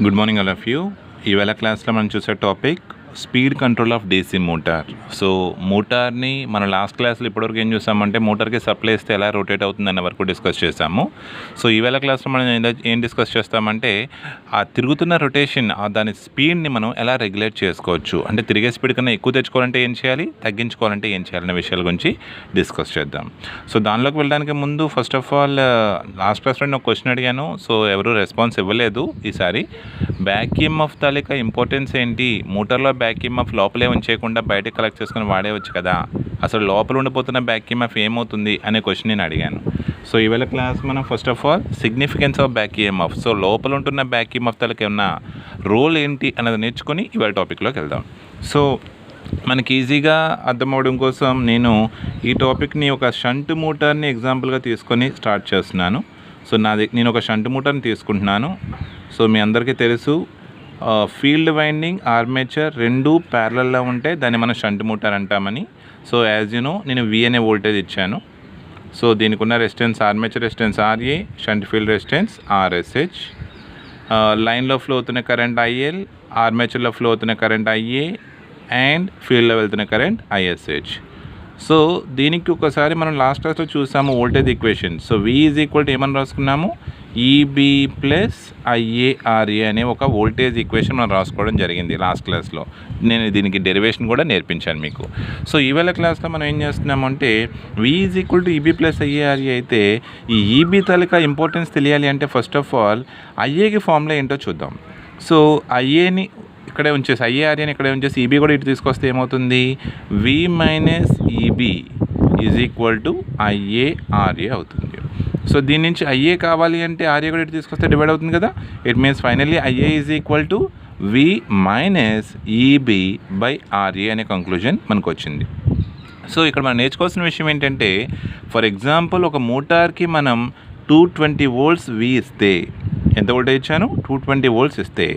Good morning all of you. ఈవేళ క్లాస్లో మనం చూసే topic speed control of DC motor. So మోటార్ని మన లాస్ట్ క్లాస్లో ఇప్పటివరకు ఏం చూసామంటే మోటార్కి సప్లై ఇస్తే ఎలా రొటేట్ అవుతుంది అన్న వరకు డిస్కస్ చేసాము. సో ఈవేళ క్లాస్లో మనం ఏం డిస్కస్ చేస్తామంటే ఆ తిరుగుతున్న రొటేషన్ దాని స్పీడ్ని మనం ఎలా రెగ్యులేట్ చేసుకోవచ్చు, అంటే తిరిగే స్పీడ్ కన్నా ఎక్కువ తెచ్చుకోవాలంటే ఏం చేయాలి, తగ్గించుకోవాలంటే ఏం చేయాలనే విషయాల గురించి డిస్కస్ చేద్దాం. సో దానిలోకి వెళ్ళడానికి ముందు ఫస్ట్ ఆఫ్ ఆల్ లాస్ట్ క్లాస్లో నేను ఒక క్వశ్చన్ అడిగాను. సో ఎవరు రెస్పాన్స్ ఇవ్వలేదు. ఈసారి బ్యాక్ ఈఎంఎఫ్ తాలూకా ఇంపార్టెన్స్ ఏంటి, మోటార్లో బ్యాక్ ఈఎంఎఫ్ లోపలే ఉంచేయకుండా బయటకు కలెక్ట్ చేసుకుని వాడేవచ్చు కదా, అసలు లోపల ఉండిపోతున్న బ్యాక్ ఈఎంఎఫ్ ఏమవుతుంది అనే క్వశ్చన్ నేను అడిగాను. సో ఈవేళ క్లాస్ మనం first of all significance of back EMF, so లోపల ఉంటున్న బ్యాక్ ఈఎంఎఫ్ తాలూకా ఏమన్నా రోల్ ఏంటి అన్నది నేర్చుకొని ఇవాళ టాపిక్లోకి వెళ్దాం. సో మనకి ఈజీగా అర్థమవడం కోసం నేను ఈ టాపిక్ని ఒక షంట్ మోటార్ని ఎగ్జాంపుల్గా తీసుకొని స్టార్ట్ చేస్తున్నాను. సో నేను ఒక షంట్ మోటార్ని తీసుకుంటున్నాను. సో మీ అందరికీ తెలుసు ఫీల్డ్ వైండింగ్ ఆర్మేచర్ రెండు ప్యారలల్లో ఉంటే దాన్ని మనం షంట్ మోటార్ అంటామని. సో యాజ్ యూ నో నేను వి అనే వోల్టేజ్ ఇచ్చాను. సో దీనికి ఉన్న resistance armature resistance RA, shunt field resistance RSH, లైన్లో ఫ్లో అవుతున్న కరెంట్ ఐఎల్, ఆర్మేచర్లో ఫ్లో అవుతున్న కరెంట్ ఐఏ అండ్ ఫీల్డ్లో వెళ్తున్న కరెంట్ ఐఎస్హెచ్. సో దీనికి ఒకసారి మనం లాస్ట్ క్లాస్లో చూసాము voltage equation. So V is equal to ఏమని రాసుకున్నాము, ఈబీ ప్లస్ ఐఏఆర్ఏ అనే ఒక వోల్టేజ్ ఈక్వేషన్ మనం రాసుకోవడం జరిగింది లాస్ట్ క్లాస్లో. నేను దీనికి డెరివేషన్ కూడా నేర్పించాను మీకు. సో ఈవేళ క్లాస్లో మనం ఏం చేస్తున్నామంటే V is equal to EB plus IARA అయితే ఈ ఈబీ తాలూకా ఇంపార్టెన్స్ తెలియాలి అంటే ఫస్ట్ ఆఫ్ ఆల్ ఐఏకి ఫార్ములా ఏంటో చూద్దాం. సో ఐఏని ఇక్కడే ఉంచేసి ఐఏఆర్ఏని ఇక్కడే ఉంచేసి ఈబీ కూడా ఇటు తీసుకొస్తే ఏమవుతుంది, V minus EB is equal to IARA అవుతుంది. సో దీని నుంచి ఐఏ కావాలి అంటే ఆర్ఏ కూడా ఇటు తీసుకొస్తే డివైడ్ అవుతుంది కదా. It means finally IA is equal to V minus EB by RA అనే కంక్లూజన్ మనకు వచ్చింది. సో ఇక్కడ మనం నేర్చుకోవాల్సిన విషయం ఏంటంటే ఫర్ ఎగ్జాంపుల్ ఒక మోటార్కి మనం 220 volts V ఇస్తే, ఎంత వోల్టేజ్ ఇచ్చాను, 220 volts ఇస్తే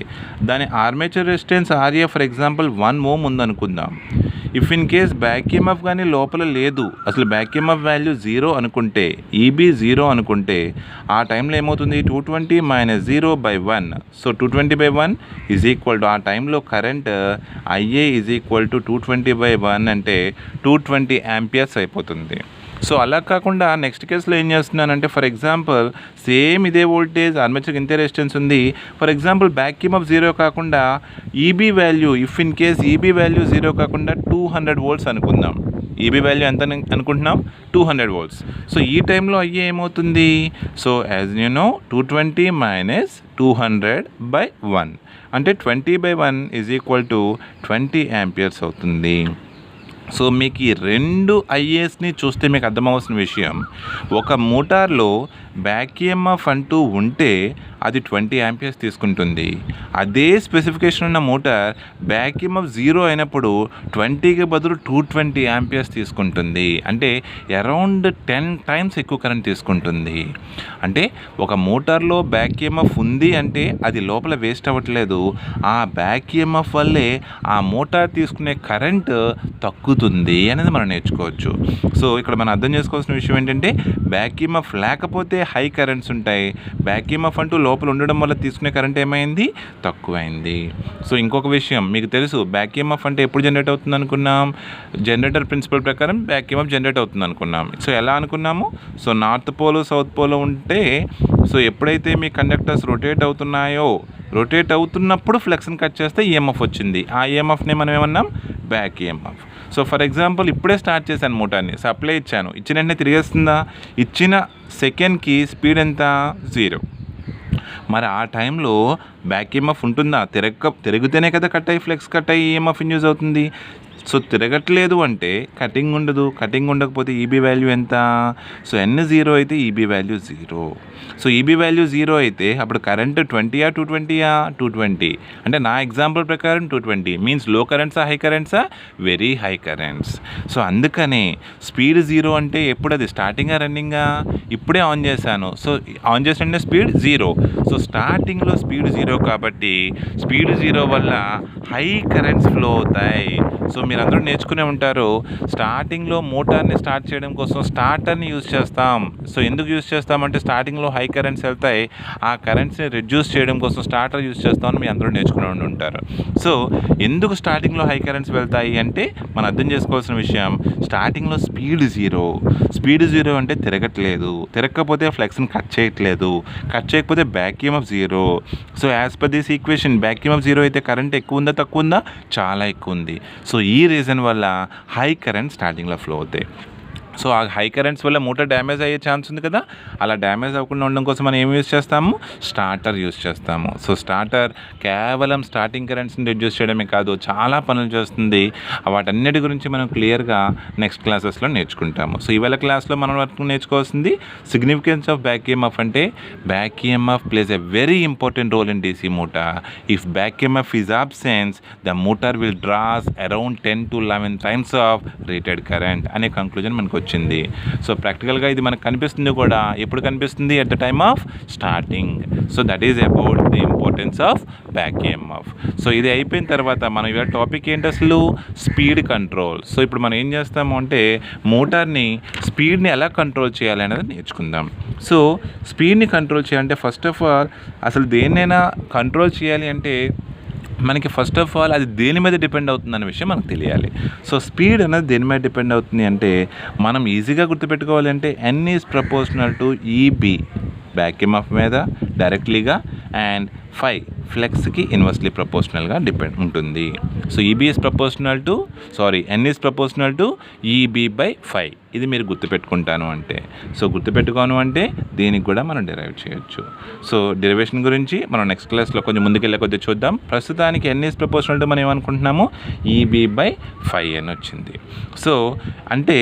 దాని armature resistance RA for example 1 ohm ఉందనుకుందాం. If in case back EMF కానీ లోపల లేదు, అసలు బ్యాక్ ఈఎంఎఫ్ వాల్యూ 0 అనుకుంటే, ఈబీ 0 అనుకుంటే ఆ టైంలో ఏమవుతుంది, 220 minus 0/1. So 220/1 is equal to ఆ టైంలో current IA is equal to 220/1 అంటే 220 amperes అయిపోతుంది. సో అలా కాకుండా నెక్స్ట్ కేసులో ఏం చేస్తున్నానంటే ఫర్ ఎగ్జాంపుల్ సేమ్ ఇదే వోల్టేజ్ ఆర్మేచర్కి ఇంతే రెసిస్టెన్స్ ఉంది. ఫర్ ఎగ్జాంపుల్ బ్యాక్ ఈఎంఎఫ్ 0 కాకుండా EB value, if in case EB value 0 కాకుండా 200 volts అనుకుందాం. ఈబీ వాల్యూ ఎంత అనుకుంటున్నాం, 200 volts. సో ఈ టైంలో అయ్యే ఏమవుతుంది, so as you no 220 minus 200/1 అంటే 20/1 ఈజ్ ఈక్వల్ టు 20 amperes అవుతుంది. సో మీకు ఈ రెండు ఐఏస్ని చూస్తే మీకు అర్థమవలసిన విషయం, ఒక మోటార్లో బ్యాక్ ఈఎంఎఫ్ అంటూ ఉంటే అది 20 amperes తీసుకుంటుంది. అదే స్పెసిఫికేషన్ ఉన్న మోటార్ బ్యాక్ ఈఎంఎఫ్ 0 అయినప్పుడు 20కి బదులు 220 amperes తీసుకుంటుంది. అంటే అరౌండ్ 10 times ఎక్కువ కరెంట్ తీసుకుంటుంది. అంటే ఒక మోటార్లో బ్యాక్ ఈఎంఎఫ్ ఉంది అంటే అది లోపల వేస్ట్ అవ్వట్లేదు, ఆ బ్యాక్ ఈఎంఎఫ్ వల్లే ఆ మోటార్ తీసుకునే కరెంట్ తగ్గుతుంది అనేది మనం నేర్చుకోవచ్చు. సో ఇక్కడ మనం అర్థం చేసుకోవాల్సిన విషయం ఏంటంటే బ్యాక్ ఈఎంఎఫ్ లేకపోతే హై కరెంట్స్ ఉంటాయి, బ్యాక్ ఈఎంఎఫ్ అంటూ లోపల ఉండడం వల్ల తీసుకునే కరెంట్ ఏమైంది, తక్కువైంది. సో ఇంకొక విషయం మీకు తెలుసు, బ్యాక్ ఈఎంఎఫ్ అంటే ఎప్పుడు జనరేట్ అవుతుంది అనుకున్నాం, జనరేటర్ ప్రిన్సిపల్ ప్రకారం బ్యాక్ ఈఎంఎఫ్ జనరేట్ అవుతుంది అనుకున్నాం. సో ఎలా అనుకున్నాము, so north pole south pole ఉంటే, సో ఎప్పుడైతే మీ కండక్టర్స్ రొటేట్ అవుతున్నాయో, రొటేట్ అవుతున్నప్పుడు ఫ్లక్స్ని కట్ చేస్తే ఈఎంఎఫ్ వచ్చింది. ఆ ఈఎంఎఫ్ని మనం ఏమన్నాం, back EMF. So for example ఇప్పుడే స్టార్ట్ చేశాను మోటార్ని, సప్లై ఇచ్చాను, ఇచ్చిన వెంటనే తిరిగేస్తుందా, ఇచ్చిన సెకండ్కి స్పీడ్ ఎంత, 0. మరి ఆ టైంలో బ్యాక్ ఈఎంఎఫ్ ఉంటుందా, తిరిగితేనే కదా కట్ అయ్యి ఫ్లెక్స్ కట్ అయ్యి ఈఎంఎఫ్ ఇండ్యూస్ అవుతుంది. సో తిరగట్లేదు అంటే కటింగ్ ఉండదు, కటింగ్ ఉండకపోతే ఈబీ వాల్యూ ఎంత, సో N0 అయితే EB value 0. So EB value 0 అయితే అప్పుడు కరెంట్ 20 220 అంటే నా ఎగ్జాంపుల్ ప్రకారం 220 మీన్స్ లో కరెంట్సా హై కరెంట్సా, వెరీ హై కరెంట్స్. సో అందుకనే స్పీడ్ 0 అంటే ఎప్పుడు అది స్టార్టింగా రన్నింగా, ఇప్పుడే ఆన్ చేశాను, సో ఆన్ చేసిన స్పీడ్ 0. సో స్టార్టింగ్లో స్పీడ్ 0 కాబట్టి స్పీడ్ 0 వల్ల హై కరెంట్స్ ఫ్లో అవుతాయి. సో మీరు మీరందరూ నేర్చుకునే ఉంటారు. స్టార్టింగ్లో మోటార్ని స్టార్ట్ చేయడం కోసం స్టార్టర్ని యూజ్ చేస్తాం. సో ఎందుకు యూజ్ చేస్తామంటే స్టార్టింగ్లో హై కరెంట్స్ వెళ్తాయి, ఆ కరెంట్స్ని రిడ్యూస్ చేయడం కోసం స్టార్టర్ యూజ్ చేస్తామని మీ అందరూ నేర్చుకునే ఉంటారు. సో ఎందుకు స్టార్టింగ్లో హై కరెంట్స్ వెళ్తాయి అంటే మనం అర్థం చేసుకోవాల్సిన విషయం, స్టార్టింగ్లో స్పీడ్ జీరో అంటే తిరగకపోతే ఫ్లెక్స్ని కట్ చేయకపోతే back EMF zero. So as per this equation back EMF zero అయితే కరెంట్ ఎక్కువ ఉందా తక్కువ ఉందా? చాలా ఎక్కువ ఉంది. సో ఈ రీజన్ వల్ల హై కరెంట్ స్టార్టింగ్లో ఫ్లో అవుతాయి. సో ఆ హై కరెంట్స్ వల్ల మోటార్ డ్యామేజ్ అయ్యే ఛాన్స్ ఉంది కదా, అలా డ్యామేజ్ అవ్వకుండా ఉండడం కోసం మనం ఏం యూజ్ చేస్తాము? స్టార్టర్ యూజ్ చేస్తాము. సో స్టార్టర్ కేవలం స్టార్టింగ్ కరెంట్స్ని రిడ్యూస్ చేయడమే కాదు, చాలా పనులు చేస్తుంది. వాటన్నిటి గురించి మనం క్లియర్గా నెక్స్ట్ క్లాసెస్లో నేర్చుకుంటాము. సో ఇవాళ క్లాస్లో మనం వరకు నేర్చుకోవాల్సింది సిగ్నిఫికెన్స్ ఆఫ్ బ్యాక్ ఈఎంఎఫ్. అంటే back EMF places a very important role in DC motor. If back EMF is absence, the motor will draws around 10 to 11 times of rated current అనే conclusion మనకు వచ్చింది. So ప్రాక్టికల్గా ఇది మనకు కనిపిస్తుంది కూడా. ఎప్పుడు కనిపిస్తుంది? At the time of starting. So that is about the importance of back EMF. So ఇది అయిపోయిన తర్వాత మనం ఇవాళ టాపిక్ ఏంటి అసలు? Speed control. సో ఇప్పుడు మనం ఏం చేస్తాము అంటే మోటార్ని స్పీడ్ని ఎలా కంట్రోల్ చేయాలి అనేది నేర్చుకుందాం. సో స్పీడ్ని కంట్రోల్ చేయాలంటే ఫస్ట్ ఆఫ్ ఆల్ అసలు దేన్నైనా కంట్రోల్ చేయాలి అంటే మనకి ఫస్ట్ ఆఫ్ ఆల్ అది దేని మీద డిపెండ్ అవుతుందనే విషయం మనకు తెలియాలి. సో స్పీడ్ అనేది దేని మీద డిపెండ్ అవుతుంది అంటే మనం ఈజీగా గుర్తుపెట్టుకోవాలి అంటే N is proportional to EB back EMF మీద డైరెక్ట్లీగా అండ్ ఫై ఫ్లెక్స్కి ఇన్వర్స్లీ ప్రపోర్షనల్గా డిపెండ్ ఉంటుంది. So N is proportional to EB/φ. ఇది మీరు గుర్తుపెట్టుకుంటాను అంటే దీనికి కూడా మనం డిరైవ్ చేయొచ్చు. సో డెరివేషన్ గురించి మనం నెక్స్ట్ క్లాస్లో కొంచెం ముందుకెళ్ళే కొద్దిగా చూద్దాం. ప్రస్తుతానికి N ఈజ్ ప్రపోర్షనల్ టు మనం ఏమనుకుంటున్నాము? EB/φ అని వచ్చింది. సో అంటే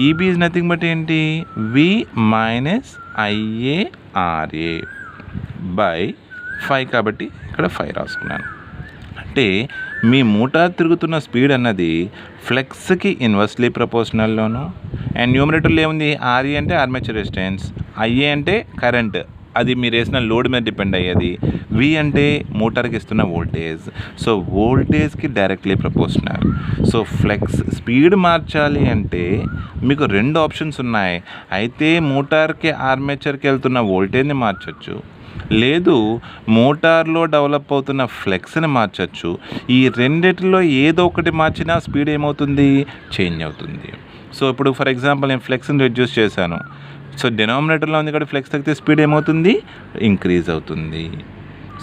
EB ఈజ్ నథింగ్ బట్ ఏంటి? V - IARA బై φ, కాబట్టి ఇక్కడ φ రాసుకున్నాను. అంటే మీ మోటార్ తిరుగుతున్న స్పీడ్ అన్నది ఫ్లెక్స్కి ఇన్వర్స్లీ ప్రపోర్షనల్లోను అండ్ న్యూమరేటర్లో ఏముంది? RE అంటే ఆర్మేచర్ రెసిస్టెన్స్, IA అంటే కరెంట్, అది మీరు వేసిన లోడ్ మీద డిపెండ్ అయ్యేది, V అంటే మోటార్కి ఇస్తున్న వోల్టేజ్. సో వోల్టేజ్కి directly proportional. So flux speed మార్చాలి అంటే మీకు 2 ఆప్షన్స్ ఉన్నాయి. అయితే మోటార్కి ఆర్మేచర్కి వెళ్తున్న వోల్టేజ్ని మార్చచ్చు, లేదు మోటార్లో డెవలప్ అవుతున్న ఫ్లెక్స్ని మార్చచ్చు. ఈ రెండిటిలో ఏదో ఒకటి మార్చినా స్పీడ్ ఏమవుతుంది? చేంజ్ అవుతుంది. సో ఇప్పుడు ఫర్ ఎగ్జాంపుల్ నేను ఫ్లెక్స్ని రెడ్యూస్ చేశాను. సో డినామినేటర్లో ఉంది కాబట్టి ఫ్లెక్స్ తగ్గితే స్పీడ్ ఏమవుతుంది? ఇంక్రీజ్ అవుతుంది.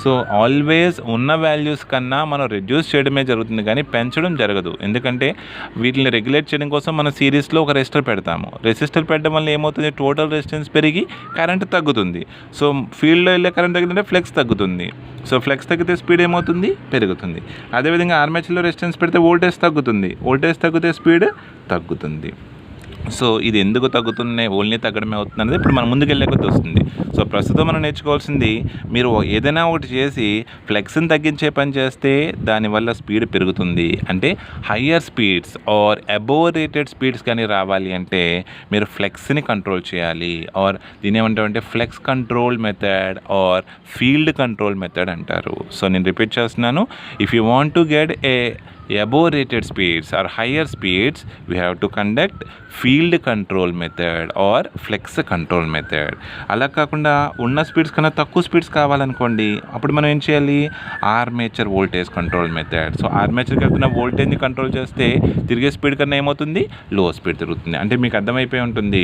సో ఆల్వేస్ ఉన్న వాల్యూస్ కన్నా మనం రెడ్యూస్ చేయడమే జరుగుతుంది కానీ పెంచడం జరగదు. ఎందుకంటే వీటిని రెగ్యులేట్ చేయడం కోసం మనం సిరీస్లో ఒక రెసిస్టర్ పెడతాము. రెసిస్టర్ పెట్టడం వల్ల ఏమవుతుంది? టోటల్ రెసిస్టెన్స్ పెరిగి కరెంట్ తగ్గుతుంది. సో ఫీల్డ్లో వెళ్ళే కరెంట్ తగ్గుతుంటే ఫ్లెక్స్ తగ్గుతుంది. సో ఫ్లెక్స్ తగ్గితే స్పీడ్ ఏమవుతుంది? పెరుగుతుంది. అదేవిధంగా ఆర్మేచర్లో రెసిస్టెన్స్ పెడితే వోల్టేజ్ తగ్గితే స్పీడ్ తగ్గుతుంది. సో ఇది ఎందుకు తగ్గుతున్నాయి? ఓన్లీ తగ్గడమే అవుతుంది అనేది ఇప్పుడు మనం ముందుకెళ్ళే కొద్ది వస్తుంది. సో ప్రస్తుతం మనం నేర్చుకోవాల్సింది, మీరు ఏదైనా ఒకటి చేసి ఫ్లెక్స్ని తగ్గించే పని చేస్తే దానివల్ల స్పీడ్ పెరుగుతుంది. అంటే higher speeds are above rated speeds కానీ రావాలి అంటే మీరు ఫ్లెక్స్ని కంట్రోల్ చేయాలి. ఆర్ దీని ఏమంటారంటే flux control method or field control method అంటారు. సో నేను రిపీట్ చేస్తున్నాను. If you want to get above rated speeds or higher speeds, we have to conduct field control method or flex control method. అలా కాకుండా ఉన్న speeds కన్నా తక్కువ speeds కావాలనుకోండి, అప్పుడు మనం ఏం చేయాలి? Armature voltage control method. So ఆర్మేచర్కి వెళ్తున్న వోల్టేజ్ని కంట్రోల్ చేస్తే తిరిగే స్పీడ్ కన్నా ఏమవుతుంది? లో స్పీడ్ తిరుగుతుంది. అంటే మీకు అర్థమైపోయి ఉంటుంది,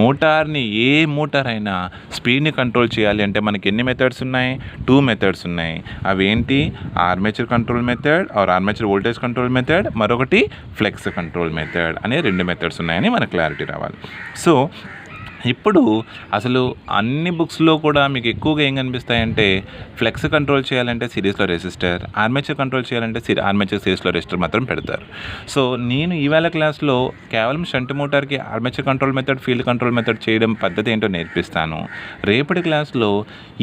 మోటార్ని ఏ మోటార్ అయినా స్పీడ్ని కంట్రోల్ చేయాలి అంటే మనకి ఎన్ని మెథడ్స్ ఉన్నాయి? 2 మెథడ్స్ ఉన్నాయి. అవి ఏంటి? Armature control method are armature voltage control method, మరొకటి ఫ్లెక్స్ కంట్రోల్ మెథడ్ అనే 2 మెథడ్స్ ఉన్నాయని మనకు క్లారిటీ రావాలి. సో ఇప్పుడు అసలు అన్ని బుక్స్లో కూడా మీకు ఎక్కువగా ఏం కనిపిస్తాయంటే ఫ్లెక్స్ కంట్రోల్ చేయాలంటే సిరీస్లో రెసిస్టర్, ఆర్మేచర్ కంట్రోల్ చేయాలంటే ఆర్మేచర్ సిరీస్లో రెసిస్టర్ మాత్రం పెడతారు. సో నేను ఈవేళ క్లాస్లో కేవలం షంట్ మోటార్కి armature control method, field control method చేయడం పద్ధతి ఏంటో నేర్పిస్తాను. రేపటి క్లాస్లో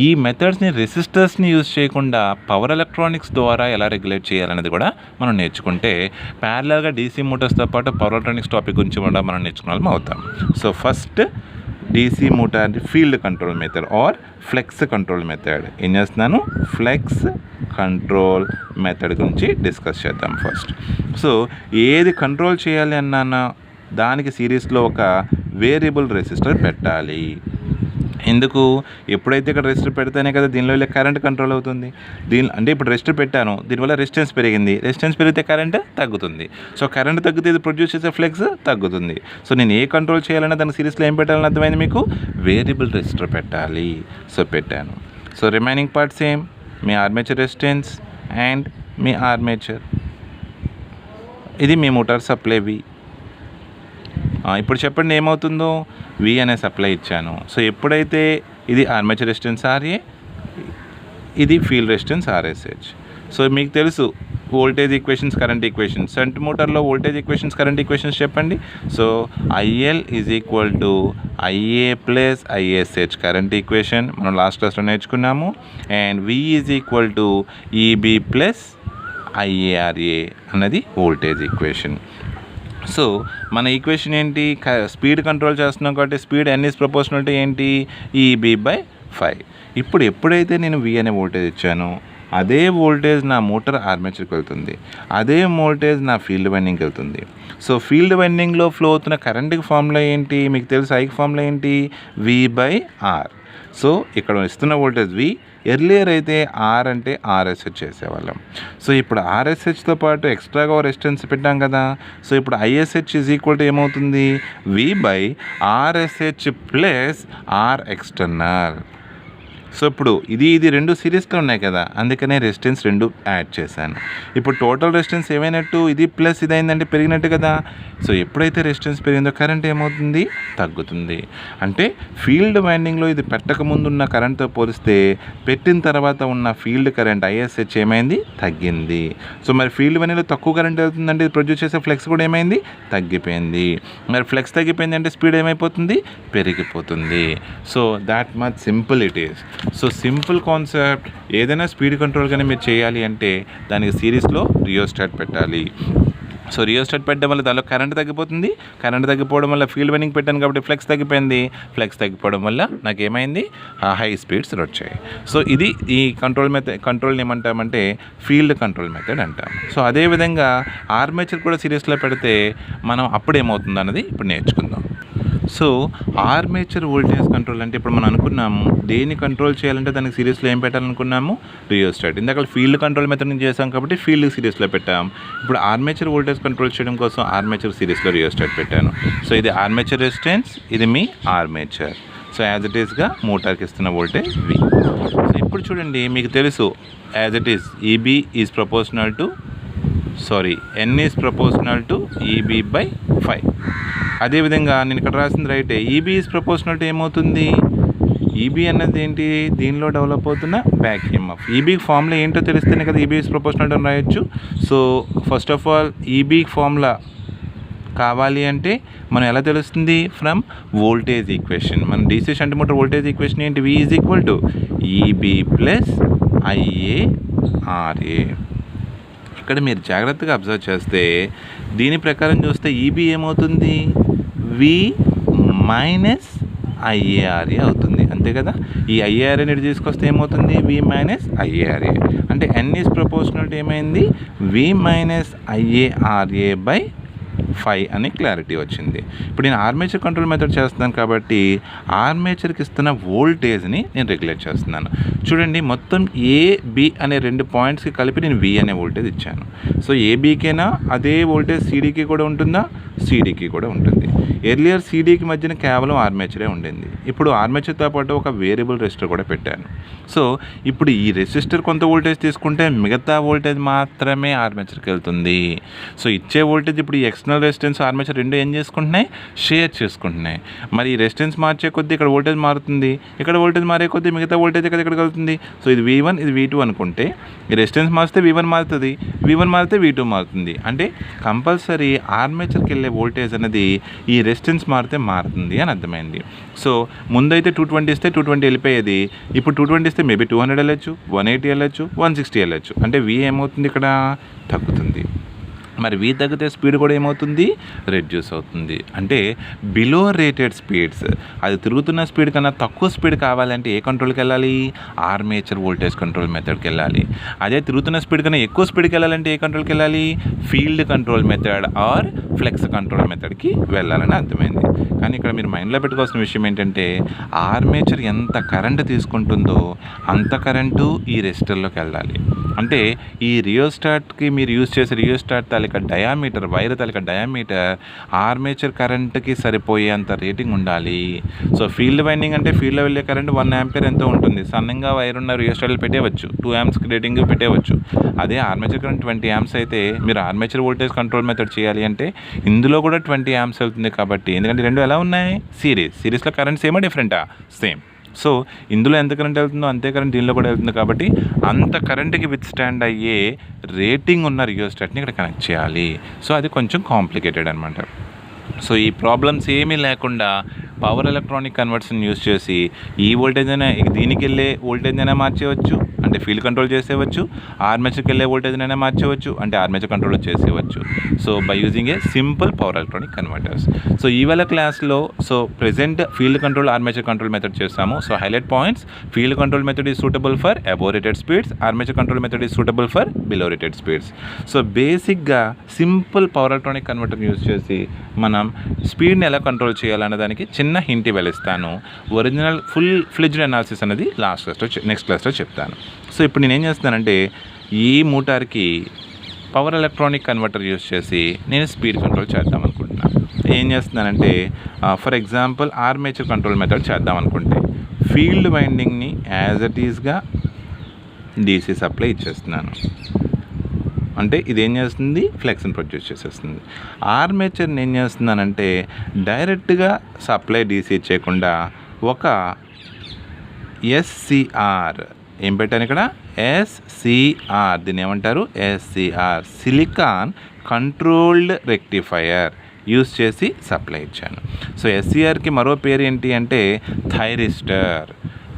ఈ మెథడ్స్ని రెసిస్టర్స్ని యూజ్ చేయకుండా పవర్ ఎలక్ట్రానిక్స్ ద్వారా ఎలా రెగ్యులేట్ చేయాలనేది కూడా మనం నేర్చుకుంటే ప్యారలల్గా DC మోటార్స్తో పాటు పవర్ ఎలక్ట్రానిక్స్ టాపిక్ గురించి కూడా మనం నేర్చుకునే వాళ్ళం అవుతాం. So first DC motor field control method or flux control method. ఏం చేస్తున్నాను, ఫ్లెక్స్ కంట్రోల్ మెథడ్ గురించి డిస్కస్ చేద్దాం ఫస్ట్. సో ఏది కంట్రోల్ చేయాలి అన్నా దానికి సిరీస్లో ఒక వేరియబుల్ రెసిస్టర్ పెట్టాలి. ఎందుకు, ఎప్పుడైతే ఇక్కడ రెసిస్టర్ పెడితేనే కదా దీనిలో కరెంట్ కంట్రోల్ అవుతుంది. అంటే ఇప్పుడు రెసిస్టర్ పెట్టాను, దీనివల్ల రెసిస్టెన్స్ పెరిగింది, రెసిస్టెన్స్ పెరిగితే కరెంట్ తగ్గుతుంది. సో కరెంట్ తగ్గితే ఇది ప్రొడ్యూస్ చేసే ఫ్లెక్స్ తగ్గుతుంది. సో నేను ఏ కంట్రోల్ చేయాలన్నా దానికి సిరీస్లో ఏం పెట్టాలని అర్థమైంది మీకు, వేరియబుల్ రెసిస్టర్ పెట్టాలి. సో పెట్టాను. So remaining part same, me armature resistance and me armature, ఇది మీ మోటార్ సప్లై వి. ఇప్పుడు చెప్పండి ఏమవుతుందో, వి అనే సప్లై ఇచ్చాను. సో ఎప్పుడైతే ఇది ఆర్మేచర్ రెసిస్టెన్స్ ఆర్ఏ, ఇది ఫీల్డ్ రెసిస్టెన్స్ ఆర్ఎస్హెచ్. సో మీకు తెలుసు voltage equations, current equations. Shunt మోటార్లో వోల్టేజ్ ఈక్వేషన్స్, కరెంట్ ఈక్వేషన్స్ చెప్పండి. So IL is equal to IA plus ISH current equation మనం లాస్ట్ క్లాస్లో నేర్చుకున్నాము. And V is equal to EB plus IARA అన్నది voltage equation. So మన equation ఏంటి, speed control చేస్తున్నాం కాబట్టి speed N is proportional to ఏంటి, ఈబీ బై 5. ఇప్పుడు ఎప్పుడైతే నేను వి అనే వోల్టేజ్ ఇచ్చానో అదే వోల్టేజ్ నా మోటార్ ఆర్మేచర్కి వెళ్తుంది, అదే వోల్టేజ్ నా ఫీల్డ్ వైండింగ్కి వెళ్తుంది. సో ఫీల్డ్ వైండింగ్లో ఫ్లో అవుతున్న కరెంట్కి ఫార్ములా ఏంటి మీకు తెలుసు, ఐకి ఫార్ములా ఏంటి, వి బై ఆర్. సో ఇక్కడ ఇస్తున్న వోల్టేజ్ వి, ఎర్లియర్ అయితే ఆర్ అంటే ఆర్ఎస్హెచ్ చేసేవాళ్ళం. సో ఇప్పుడు ఆర్ఎస్హెచ్తో పాటు ఎక్స్ట్రాగా రెసిస్టెన్స్ పెట్టాం కదా. సో ఇప్పుడు ఐఎస్హెచ్ ఈజ్ ఈక్వల్ టు ఏమవుతుంది, V by RSH plus R external. So ఇప్పుడు ఇది రెండు సిరీస్లో ఉన్నాయి కదా, అందుకనే రెసిస్టెన్స్ రెండు యాడ్ చేశాను. ఇప్పుడు టోటల్ రెసిస్టెన్స్ ఏమైనట్టు, ఇది ప్లస్ ఇది అయిందంటే పెరిగినట్టు కదా. సో ఎప్పుడైతే రెసిస్టెన్స్ పెరిగిందో కరెంట్ ఏమవుతుంది, తగ్గుతుంది. అంటే ఫీల్డ్ వైండింగ్లో ఇది పెట్టకముందు ఉన్న కరెంట్తో పోలిస్తే పెట్టిన తర్వాత ఉన్న ఫీల్డ్ కరెంట్ ఐఎస్హెచ్ ఏమైంది, తగ్గింది. సో మరి ఫీల్డ్ వైండింగ్లో తక్కువ కరెంట్ వెళ్తుందంటే ఇది ప్రొడ్యూస్ చేసే ఫ్లెక్స్ కూడా ఏమైంది, తగ్గిపోయింది. మరి ఫ్లెక్స్ తగ్గిపోయింది అంటే స్పీడ్ ఏమైపోతుంది, పెరిగిపోతుంది. So that much simple it is. So simple concept, ఏదైనా స్పీడ్ కంట్రోల్ కానీ మీరు చేయాలి అంటే దానికి సిరీస్లో రియోస్టాట్ పెట్టాలి. సో రియోస్టాట్ పెట్టడం వల్ల దానిలో కరెంట్ తగ్గిపోతుంది, కరెంట్ తగ్గిపోవడం వల్ల ఫీల్డ్ వైండింగ్ పెట్టాను కాబట్టి ఫ్లెక్స్ తగ్గిపోయింది, ఫ్లెక్స్ తగ్గిపోవడం వల్ల నాకు ఏమైంది, హై స్పీడ్స్ వచ్చాయి. సో ఇది ఈ కంట్రోల్ని ఏమంటామంటే ఫీల్డ్ కంట్రోల్ మెథడ్ అంటాం. సో అదేవిధంగా ఆర్మేచర్ కూడా సిరీస్లో పెడితే మనం అప్పుడు ఏమవుతుంది అన్నది ఇప్పుడు నేర్చుకుందాం. సో ఆర్మేచర్ వోల్టేజ్ కంట్రోల్ అంటే ఇప్పుడు మనం అనుకున్నాము దేన్ని కంట్రోల్ చేయాలంటే దానికి సిరీస్లో ఏం పెట్టాలనుకున్నాము, రియోస్టాట్. ఇందాక ఫీల్డ్ కంట్రోల్ మెథడ్ నుంచి చేసాం కాబట్టి ఫీల్డ్ సిరీస్లో పెట్టాం. ఇప్పుడు ఆర్మేచర్ వోల్టేజ్ కంట్రోల్ చేయడం కోసం ఆర్మేచర్ సిరీస్లో రియోస్టాట్ పెట్టాను. సో ఇది ఆర్మేచర్ రెసిస్టెన్స్, ఇది మీ ఆర్మేచర్. సో యాజ్ ఇట్ ఈస్గా మోటార్కి ఇస్తున్న వోల్టేజ్ వి. సో ఇప్పుడు చూడండి మీకు తెలుసు as it is EB is proportional to N is proportional to EB by 5. అదేవిధంగా నేను ఇక్కడ రాసింది రైటే, ఈబీ ఈజ్ ప్రపోర్షనల్ టు ఏమవుతుంది, ఈబీ అన్నది ఏంటి, దీనిలో డెవలప్ అవుతున్న బ్యాక్ ఈఎంఎఫ్. ఈబీ ఫార్ములా ఏంటో తెలిస్తేనే కదా ఈబీ ఈజ్ ప్రపోర్షనల్ టు రాయొచ్చు. So first of all EB formula కావాలి అంటే మనం ఎలా తెలుస్తుంది, ఫ్రమ్ వోల్టేజ్ ఈక్వేషన్. మన DC shunt motor voltage equation ఏంటి, V is equal to EB plus IARA. ఇక్కడ మీరు జాగ్రత్తగా అబ్జర్వ్ చేస్తే దీని ప్రకారం చూస్తే ఈబీ ఏమవుతుంది, వి మైనస్ ఐఏఆర్ఏ అవుతుంది, అంతే కదా. ఈ ఐఏఆర్ఏ అనేది తీసుకొస్తే ఏమవుతుంది, వి మైనస్ ఐఏఆర్ఏ. అంటే ఎన్ ఈజ్ ప్రపోర్షనల్ ఏమైంది, వి మైనస్ ఐఏఆర్ఏ బై 5 అని క్లారిటీ వచ్చింది. ఇప్పుడు నేను ఆర్మేచర్ కంట్రోల్ మెథడ్ చేస్తున్నాను కాబట్టి ఆర్మేచర్కి ఇస్తున్న వోల్టేజ్ని నేను రెగ్యులేట్ చేస్తున్నాను. చూడండి మొత్తం ఏబి అనే 2 పాయింట్స్కి కలిపి నేను వి అనే వోల్టేజ్ ఇచ్చాను. సో ఏబీకైనా అదే వోల్టేజ్ సిడీకి కూడా ఉంటుందా, సిడీకి కూడా ఉంటుంది. ఎర్లియర్ సిడీకి మధ్యన కేవలం ఆర్మేచరే ఉండింది. ఇప్పుడు ఆర్మేచర్తో పాటు ఒక వేరియబుల్ రెసిస్టర్ కూడా పెట్టాను. సో ఇప్పుడు ఈ రెసిస్టర్ కొంత వోల్టేజ్ తీసుకుంటే మిగతా వోల్టేజ్ మాత్రమే ఆర్మేచర్కి వెళ్తుంది. సో ఇచ్చే వోల్టేజ్ ఇప్పుడు ఈ ఎక్స్టర్నల్ రెసిస్టెన్స్ ఆర్మేచర్ రెండు ఏం చేసుకుంటున్నాయి, షేర్ చేసుకుంటున్నాయి. మరి ఈ రెసిస్టెన్స్ మార్చే కొద్దీ ఇక్కడ వోల్టేజ్ మారుతుంది, ఇక్కడ వోల్టేజ్ మారే కొద్దీ మిగతా వోల్టేజ్ ఎక్కడికి వెళ్తుంది. సో ఇది V1 ఇది V2 అనుకుంటే ఈ రెసిస్టెన్స్ మారితే V1 మారుతుంది, V1 మారితే V2 మారుతుంది. అంటే కంపల్సరీ ఆర్మేచర్కి వెళ్ళే వోల్టేజ్ అనేది ఈ రెసిస్టెన్స్ మారితే మారుతుంది అని అర్థమైంది. సో ముందైతే 220 ఇస్తే 220 వెళ్ళిపోయేది, ఇప్పుడు 220 ఇస్తే మేబీ 200 వెళ్ళచ్చు, 180 వెళ్ళచ్చు, 160 వెళ్ళచ్చు. అంటే V ఏమవుతుంది, ఇక్కడ తగ్గుతుంది. మరి V తగ్గితే స్పీడ్ కూడా ఏమవుతుంది, రెడ్యూస్ అవుతుంది. అంటే బిలో రేటెడ్ స్పీడ్స్, అది తిరుగుతున్న స్పీడ్ కన్నా తక్కువ స్పీడ్ కావాలంటే ఏ కంట్రోల్కి వెళ్ళాలి, ఆర్మేచర్ వోల్టేజ్ కంట్రోల్ మెథడ్కి వెళ్ళాలి. అదే తిరుగుతున్న స్పీడ్ కన్నా ఎక్కువ స్పీడ్కి వెళ్ళాలంటే ఏ కంట్రోల్కి వెళ్ళాలి, field control method or flux control మెథడ్కి వెళ్ళాలని అర్థమైంది. కానీ ఇక్కడ మీరు మైండ్లో పెట్టుకోవాల్సిన విషయం ఏంటంటే, ఆర్మేచర్ ఎంత కరెంటు తీసుకుంటుందో అంత కరెంటు ఈ రెసిస్టర్లోకి వెళ్ళాలి. అంటే ఈ రియోస్టాట్కి మీరు యూజ్ చేసే రియోస్టాట్ తాలూకా డయామీటర్, వైర్ తాలూకా డయామీటర్ ఆర్మేచర్ కరెంట్కి సరిపోయేంత రేటింగ్ ఉండాలి. సో ఫీల్డ్ వైండింగ్ అంటే ఫీల్డ్లో వెళ్ళే కరెంట్ 1 ఆంపియర్ ఎంతో ఉంటుంది. సన్నంగా వైర్ ఉన్న రియోస్టాట్లు పెట్టేవచ్చు, 2 amps రేటింగ్ పెట్టేవచ్చు. అదే ఆర్మేచర్ కరెంట్ 20 amps అయితే మీరు ఆర్మేచర్ వోల్టేజ్ కంట్రోల్ మెథడ్ చేయాలి అంటే ఇందులో కూడా 20 amps అవుతుంది. కాబట్టి ఎందుకంటే రెండు ఎలా ఉన్నాయి, సిరీస్లో కరెంట్ సేమా డిఫరెంటా, సేమ్. సో ఇందులో ఎంత కరెంట్ వెళ్తుందో అంతే కరెంట్ దీనిలో కూడా వెళ్తుంది. కాబట్టి అంత కరెంట్కి విత్ స్టాండ్ అయ్యే రేటింగ్ ఉన్న రియోస్టాట్ని ఇక్కడ కనెక్ట్ చేయాలి. సో అది కొంచెం కాంప్లికేటెడ్ అనమాట. సో ఈ ప్రాబ్లమ్స్ ఏమీ లేకుండా పవర్ ఎలక్ట్రానిక్ కన్వర్టర్స్ని యూజ్ చేసి ఈ వోల్టేజ్ అయినా దీనికి వెళ్ళే వోల్టేజ్ అయినా మార్చేయవచ్చు, అంటే ఫీల్డ్ కంట్రోల్ చేసేవచ్చు. ఆర్మేచర్కి వెళ్ళే వోల్టేజ్ అయినా మార్చేయవచ్చు, అంటే ఆర్మేచర్ కంట్రోల్ చేసేవచ్చు. So by using a simple power electronic converters. So ఈవేళ క్లాస్లో present field control, armature control method చేస్తాము. So highlight points: field control method is suitable for above rated speeds, armature control method is suitable for below rated speeds. So బేసిక్గా simple power electronic converter use చేసి మనం స్పీడ్ని ఎలా control చేయాలనే దానికి చిన్న hint వెలిస్తాను. ఒరిజినల్ ఫుల్ ఫ్లెడ్జ్డ్ అనాలిసిస్ అనేది నెక్స్ట్ క్లాస్లో చెప్తాను. సో ఇప్పుడు నేనేం చేస్తున్నానంటే, ఈ మోటార్కి పవర్ ఎలక్ట్రానిక్ కన్వర్టర్ యూజ్ చేసి నేను స్పీడ్ కంట్రోల్ చేద్దాం అనుకుంటున్నాను. ఏం చేస్తున్నానంటే, for example armature control method చేద్దాం అనుకుంటే ఫీల్డ్ వైండింగ్ని యాజ్ ఇట్ ఈస్గా డీసీ సప్లై ఇచ్చేస్తున్నాను. అంటే ఇది ఏం చేస్తుంది, ఫ్లెక్స్ని ప్రొడ్యూస్ చేసేస్తుంది. ఆర్మేచర్ని ఏం చేస్తున్నానంటే డైరెక్ట్గా సప్లై డీసీ చేయకుండా ఒక ఎస్సిఆర్ ఏం పెట్టాను ఇక్కడ, ఎస్సిఆర్, దీన్ని ఏమంటారు, SCR, silicon controlled rectifier use చేసి సప్లై ఇచ్చాను. సో ఎస్సిఆర్కి మరో పేరు ఏంటి అంటే థైరిస్టర్.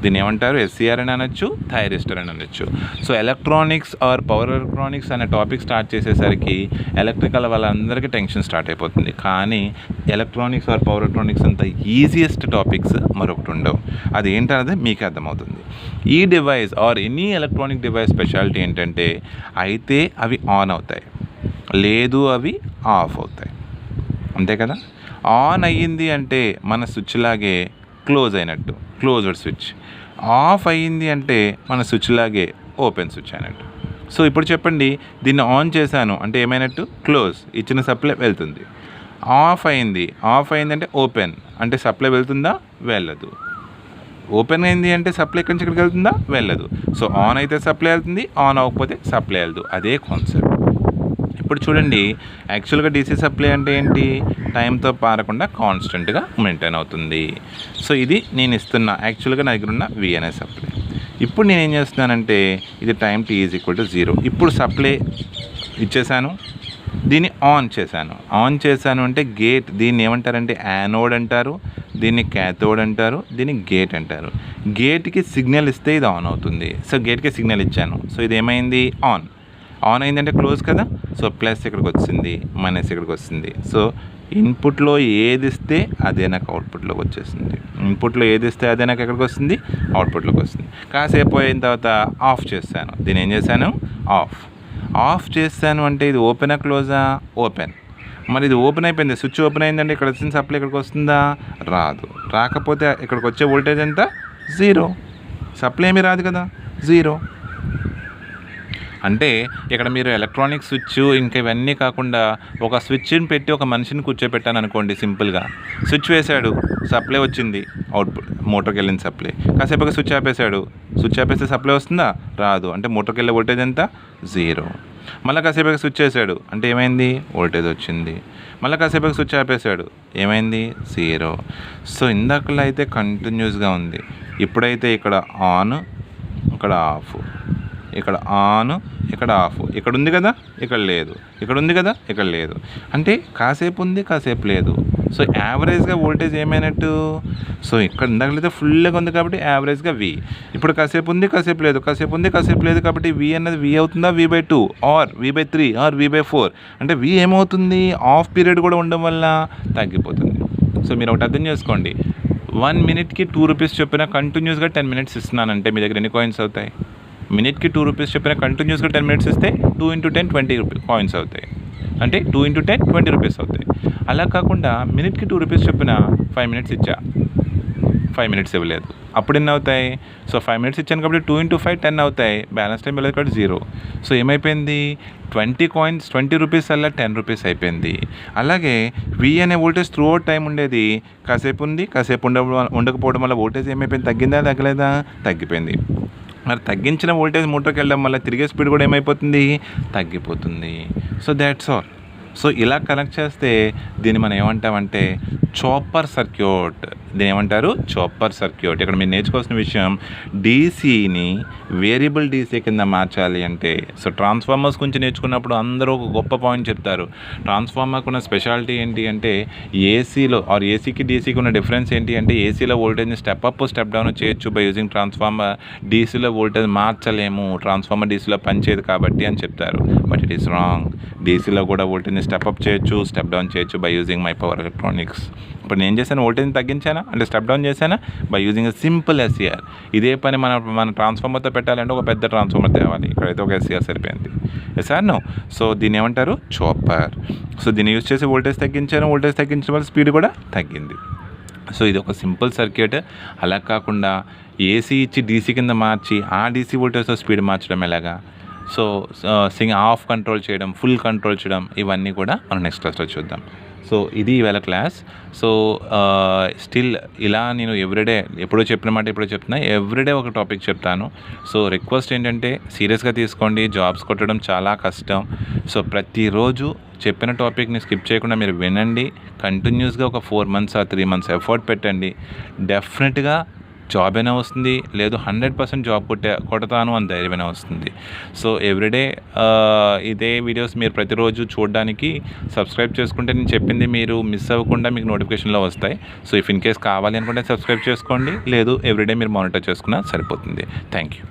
దీన్ని ఏమంటారు, ఎస్సిఆర్ అని అనొచ్చు, థైరిస్టర్ అని అనొచ్చు. So electronics or power electronics అనే టాపిక్ స్టార్ట్ చేసేసరికి ఎలక్ట్రికల్ వాళ్ళందరికీ టెన్షన్ స్టార్ట్ అయిపోతుంది. కానీ ఎలక్ట్రానిక్స్ ఆర్ పవర్ ఎలక్ట్రానిక్స్ అంత ఈజియెస్ట్ టాపిక్స్ మరొకటి ఉండవు. అది ఏంటనేది మీకే అర్థమవుతుంది. ఈ device or any electronic device speciality ఏంటంటే అయితే అవి ఆన్ అవుతాయి, లేదు అవి ఆఫ్ అవుతాయి, అంతే కదా. ఆన్ అయ్యింది అంటే మన స్విచ్ లాగే క్లోజ్ అయినట్టు, క్లోజ్డ్ స్విచ్. ఆఫ్ అయ్యింది అంటే మన స్విచ్ లాగే ఓపెన్ స్విచ్ అయినట్టు. సో ఇప్పుడు చెప్పండి, దీన్ని ఆన్ చేశాను అంటే ఏమైనట్టు, క్లోజ్, ఇచ్చిన సప్లై వెళ్తుంది. ఆఫ్ అయింది అంటే ఓపెన్, అంటే సప్లై వెళ్తుందా, వెళ్ళదు. ఓపెన్ అయింది అంటే సప్లై ఎక్కడి నుంచి ఎక్కడికి వెళ్తుందా, వెళ్ళదు. సో ఆన్ అయితే సప్లై వెళ్తుంది, ఆన్ అవ్వకపోతే సప్లై వెళ్ళదు. అదే కాన్సెప్ట్. ఇప్పుడు చూడండి, యాక్చువల్గా డీసీ సప్లై అంటే ఏంటి, టైంతో పారకుండా కాన్స్టెంట్గా మెయింటైన్ అవుతుంది. సో ఇది నేను ఇస్తున్న యాక్చువల్గా నా దగ్గర ఉన్న విఎన్ఐ సప్లై. ఇప్పుడు నేనేం చేస్తున్నానంటే ఇది టైం t = 0. ఇప్పుడు సప్లై ఇచ్చేసాను, దీన్ని ఆన్ చేశాను అంటే గేట్, దీన్ని ఏమంటారంటే యానోడ్ అంటారు, దీన్ని క్యాథోడ్ అంటారు, దీన్ని గేట్ అంటారు. గేట్కి సిగ్నల్ ఇస్తే ఇది ఆన్ అవుతుంది. సో గేట్కి సిగ్నల్ ఇచ్చాను, సో ఇది ఏమైంది, ఆన్ అయిందంటే క్లోజ్ కదా. సో ప్లస్ ఇక్కడికి వచ్చింది, మైనస్ ఇక్కడికి వస్తుంది. సో ఇన్పుట్లో ఏది ఇస్తే అదే నాకు అవుట్పుట్లోకి వచ్చేసింది. ఇన్పుట్లో ఏది ఇస్తే అదే నాకు ఎక్కడికి వస్తుంది, అవుట్పుట్లోకి వస్తుంది. కాసేపు అయిన తర్వాత ఆఫ్ చేశాను, దీన్ని ఏం చేశాను, ఆఫ్ చేశాను అంటే ఇది ఓపెనా క్లోజా, ఓపెన్. మరి ఇది ఓపెన్ అయిపోయింది, స్విచ్ ఓపెన్ అయిందంటే ఇక్కడ వచ్చిన సప్లై ఇక్కడికి వస్తుందా, రాదు. రాకపోతే ఇక్కడికి వచ్చే వోల్టేజ్ ఎంత, 0. సప్లై ఏమీ రాదు కదా, 0. అంటే ఇక్కడ మీరు ఎలక్ట్రానిక్ స్విచ్ ఇంకా ఇవన్నీ కాకుండా ఒక స్విచ్ని పెట్టి ఒక మనిషిని కూర్చోపెట్టాను అనుకోండి. సింపుల్గా స్విచ్ వేశాడు, సప్లై వచ్చింది, అవుట్పుట్ మోటార్కి వెళ్ళిన సప్లై. కాసేపు స్విచ్ ఆపేస్తే సప్లై వస్తుందా, రాదు. అంటే మోటార్కి వెళ్ళే వోల్టేజ్ ఎంత, 0. మళ్ళీ కాసేపు స్విచ్ వేసాడు అంటే ఏమైంది, వోల్టేజ్ వచ్చింది. మళ్ళీ కాసేపు స్విచ్ ఆపేసాడు, ఏమైంది, 0. సో ఇందాకలో అయితే కంటిన్యూస్గా ఉంది, ఇప్పుడైతే ఇక్కడ ఆన్, ఇక్కడ ఆఫ్, ఇక్కడ ఆన్, ఇక్కడ ఆఫ్, ఇక్కడ ఉంది కదా, ఇక్కడ లేదు, ఇక్కడ ఉంది కదా, ఇక్కడ లేదు. అంటే కాసేపు ఉంది, కాసేపు లేదు. సో యావరేజ్గా వోల్టేజ్ ఏమైనట్టు, సో ఇక్కడ ఇందాకైతే ఫుల్గా ఉంది కాబట్టి యావరేజ్గా వి. ఇప్పుడు కాసేపు ఉంది కాసేపు లేదు, కాసేపు ఉంది కాసేపు లేదు, కాబట్టి వి అన్నది వి అవుతుందా V/2 are V/3 are V/4, అంటే వి ఏమవుతుంది ఆఫ్ పీరియడ్ కూడా ఉండడం వల్ల తగ్గిపోతుంది. సో మీరు ఒకటి అర్థం చేసుకోండి, 1 మినిట్కి 2 రూపీస్ చొప్పున కంటిన్యూస్గా 10 మినిట్స్ ఇస్తున్నానంటే మీ దగ్గర ఎన్ని కాయిన్స్ అవుతాయి? మినిట్కి 2 రూపీస్ చొప్పున కంటిన్యూస్గా 10 మినిట్స్ ఇస్తే 2 × 10 20 కాయిన్స్ అవుతాయి, అంటే 2 × 10 20 రూపీస్ అవుతాయి. అలా కాకుండా మినిట్కి 2 రూపీస్ చొప్పున 5 మినిట్స్ ఇచ్చా, 5 మినిట్స్ ఇవ్వలేదు, అప్పుడు ఎన్ని అవుతాయి? సో 5 మినిట్స్ ఇచ్చాను కాబట్టి 2 × 5 10 అవుతాయి, బ్యాలెన్స్ టైం వెళ్ళదు కాబట్టి 0. సో ఏమైపోయింది, 20 కాయిన్స్ 20 రూపీస్ అలా 10 రూపీస్ అయిపోయింది. అలాగే వి అనే వోల్టేజ్ త్రూ అవుట్ టైం ఉండేది, కాసేపు ఉంది కాసేపు ఉండకపోవడం వల్ల వోల్టేజ్ ఏమైపోయింది, తగ్గిందా తగ్గలేదా? తగ్గిపోయింది. మరి తగ్గించిన వోల్టేజ్ మోటార్కి వెళ్ళడం వల్ల తిరిగే స్పీడ్ కూడా ఏమైపోతుంది, తగ్గిపోతుంది. So that's all. సో ఇలా కనెక్ట్ చేస్తే దీన్ని మనం ఏమంటామంటే చాపర్ సర్క్యూట్. దీని ఏమంటారు? Chopper circuit. ఇక్కడ మీరు నేర్చుకోవాల్సిన విషయం, డీసీని వేరియబుల్ డీసీ కింద మార్చాలి అంటే, సో ట్రాన్స్ఫార్మర్స్ గురించి నేర్చుకున్నప్పుడు అందరూ ఒక గొప్ప పాయింట్ చెప్తారు. ట్రాన్స్ఫార్మర్కి ఉన్న స్పెషాలిటీ ఏంటి అంటే, ఏసీలో ఆర్ ఏసీకి డీసీకి ఉన్న డిఫరెన్స్ ఏంటి అంటే, ఏసీలో వోల్టేజ్ని స్టెప్ అప్ స్టెప్ డౌన్ చేయొచ్చు బై యూజింగ్ ట్రాన్స్ఫార్మర్, డీసీలో వోల్టేజ్ మార్చలేము, ట్రాన్స్ఫార్మర్ డీసీలో పనిచేయదు కాబట్టి అని చెప్తారు. But it is wrong. డీసీలో కూడా వోల్టేజ్ని స్టెప్ అప్ చేయొచ్చు, స్టెప్ డౌన్ చేయొచ్చు by using my power electronics. ఇప్పుడు నేను చేశాను, వోల్టేజ్ని తగ్గించానా అంటే స్టెప్ డౌన్ చేశానా బై యూజింగ్ సింపుల్ SCR. ఇదే పని మన ట్రాన్స్ఫార్మర్తో పెట్టాలంటే ఒక పెద్ద ట్రాన్స్ఫార్మర్ తేవాలి, ఇక్కడైతే ఒక SCR సరిపోయింది. Sir no. సో దీన్ని ఏమంటారు? చాపర్. సో దీన్ని యూజ్ చేసి వోల్టేజ్ తగ్గించాను, వోల్టేజ్ తగ్గించడం వల్ల స్పీడ్ కూడా తగ్గింది. సో ఇది ఒక సింపుల్ సర్క్యూట్. అలా కాకుండా ఏసీ ఇచ్చి డీసీ కింద మార్చి ఆ డీసీ వోల్టేజ్తో స్పీడ్ మార్చడం ఎలాగా, సో ఆఫ్ కంట్రోల్ చేయడం, ఫుల్ కంట్రోల్ చేయడం, ఇవన్నీ కూడా మనం నెక్స్ట్ క్లాస్లో చూద్దాం. సో ఇది ఇవాళ క్లాస్. సో స్టిల్ ఇలా నేను ఎవ్రీడే ఎప్పుడో చెప్పిన మాట ఎప్పుడో చెప్తున్నా, ఎవ్రీడే ఒక టాపిక్ చెప్తాను. సో రిక్వెస్ట్ ఏంటంటే సీరియస్గా తీసుకోండి, జాబ్స్ కొట్టడం చాలా కష్టం. సో ప్రతిరోజు చెప్పిన టాపిక్ని స్కిప్ చేయకుండా మీరు వినండి, కంటిన్యూస్గా ఒక 4 months or 3 months ఎఫర్ట్ పెట్టండి. డెఫినెట్గా జాబ్ అయినా వస్తుంది, లేదు 100% జాబ్ కొడతాను అని ధైర్యమైనా వస్తుంది. సో ఎవ్రీడే ఇదే వీడియోస్ మీరు ప్రతిరోజు చూడడానికి సబ్స్క్రైబ్ చేసుకుంటే నేను చెప్పింది మీరు మిస్ అవ్వకుండా మీకు నోటిఫికేషన్లో వస్తాయి. సో ఇఫ్ ఇన్ కేస్ కావాలి అనుకుంటే సబ్స్క్రైబ్ చేసుకోండి, లేదు ఎవ్రీడే మీరు మానిటర్ చేసుకున్నా సరిపోతుంది. Thank you.